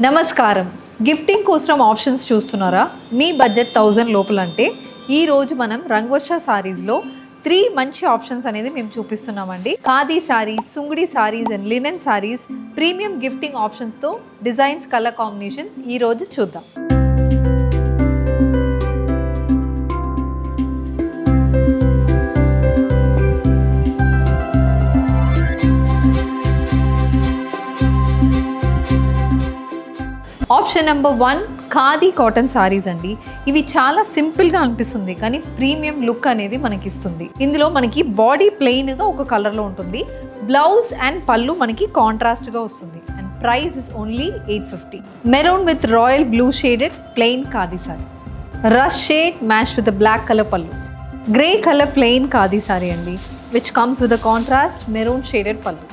నమస్కారం. గిఫ్టింగ్ కోసం ఆప్షన్స్ చూస్తున్నారా? మీ బడ్జెట్ 1000 లోపలంటే ఈరోజు మనం రంగవర్ష సారీస్లో 3 మంచి ఆప్షన్స్ అనేది మేము చూపిస్తున్నామండి. Khadi saris, Sungudi saris and linen saris premium gifting ఆప్షన్స్తో డిజైన్స్, కలర్ కాంబినేషన్స్ ఈరోజు చూద్దాం. Option number 1 khadi cotton saris అండి. ఇవి చాలా సింపుల్గా అనిపిస్తుంది కానీ ప్రీమియం లుక్ అనేది మనకి ఇస్తుంది. ఇందులో మనకి బాడీ ప్లెయిన్గా ఒక కలర్లో ఉంటుంది. బ్లౌజ్ అండ్ పళ్ళు మనకి కాంట్రాస్ట్గా వస్తుంది and price is only 850. Maroon with royal blue shaded plain khadi sari. Rust shade match with black colour పళ్ళు. Grey colour plain khadi sari అండి which comes with a contrast maroon shaded పళ్ళు.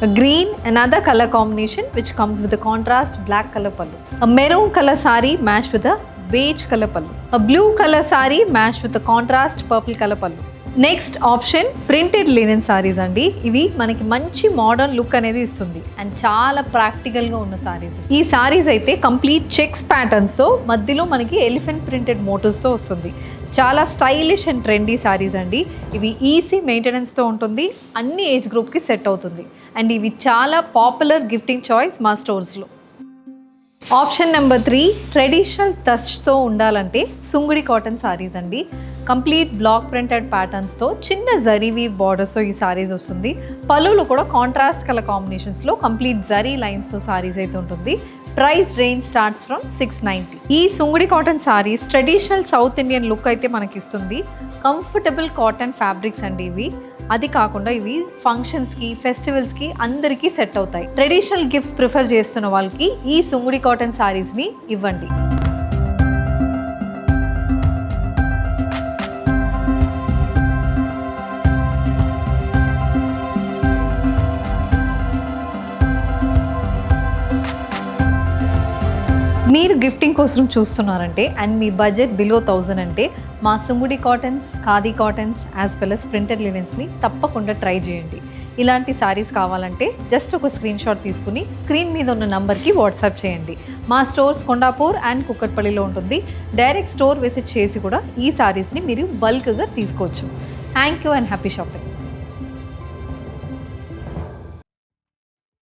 A green, another color combination which comes with a contrast black color pallu. A maroon color saree matched with a beige color pallu. A blue color saree matched with a contrast purple color pallu. Next option printed linen saris అండి. ఇవి మనకి మంచి modern look అనేది ఇస్తుంది and చాలా ప్రాక్టికల్గా ఉన్న సారీస్. ఈ సారీస్ అయితే కంప్లీట్ చెక్స్ ప్యాటర్న్స్తో మధ్యలో మనకి ఎలిఫెంట్ ప్రింటెడ్ మోటివ్స్తో వస్తుంది. చాలా స్టైలిష్ అండ్ ట్రెండీ సారీస్ అండి. ఇవి ఈజీ మెయింటెనెన్స్తో ఉంటుంది, అన్ని ఏజ్ గ్రూప్కి సెట్ అవుతుంది అండ్ ఇవి చాలా పాపులర్ గిఫ్టింగ్ చాయిస్ మా స్టోర్స్లో. ఆప్షన్ నెంబర్ 3 ట్రెడిషనల్ టచ్తో ఉండాలంటే సుంగుడి కాటన్ సారీస్ అండి. కంప్లీట్ బ్లాక్ ప్రింటెడ్ ప్యాటర్న్స్తో చిన్న జరీవి బార్డర్స్తో ఈ సారీస్ వస్తుంది. పళ్ళులో కూడా కాంట్రాస్ట్ కలర్ కాంబినేషన్స్లో కంప్లీట్ జరీ లైన్స్తో సారీస్ అయితే ఉంటుంది. Price range starts from 690. ఈ Sungudi cotton saris traditional south Indian look అయితే మనకి ఇస్తుంది. కంఫర్టబుల్ కాటన్ ఫ్యాబ్రిక్స్ అండి ఇవి. అది కాకుండా ఇవి ఫంక్షన్స్కి, ఫెస్టివల్స్కి అందరికీ సెట్ అవుతాయి. ట్రెడిషనల్ గిఫ్ట్స్ ప్రిఫర్ చేస్తున్న వాళ్ళకి ఈ సుంగుడి కాటన్ సారీస్ని ఇవ్వండి. మీరు గిఫ్టింగ్ కోసం చూస్తున్నారంటే అండ్ మీ బడ్జెట్ బిలో 1000 అంటే మా Sungudi cottons, khadi cottons as well as printed లినెన్స్ని తప్పకుండా ట్రై చేయండి. ఇలాంటి సారీస్ కావాలంటే జస్ట్ ఒక స్క్రీన్ షాట్ తీసుకుని స్క్రీన్ మీద ఉన్న నంబర్కి వాట్సాప్ చేయండి. మా స్టోర్స్ కొండాపూర్ అండ్ కుక్కట్పల్లిలో ఉంటుంది. డైరెక్ట్ స్టోర్ విజిట్ చేసి కూడా ఈ సారీస్ని మీరు బల్క్గా తీసుకోవచ్చు. Thank you and happy shopping.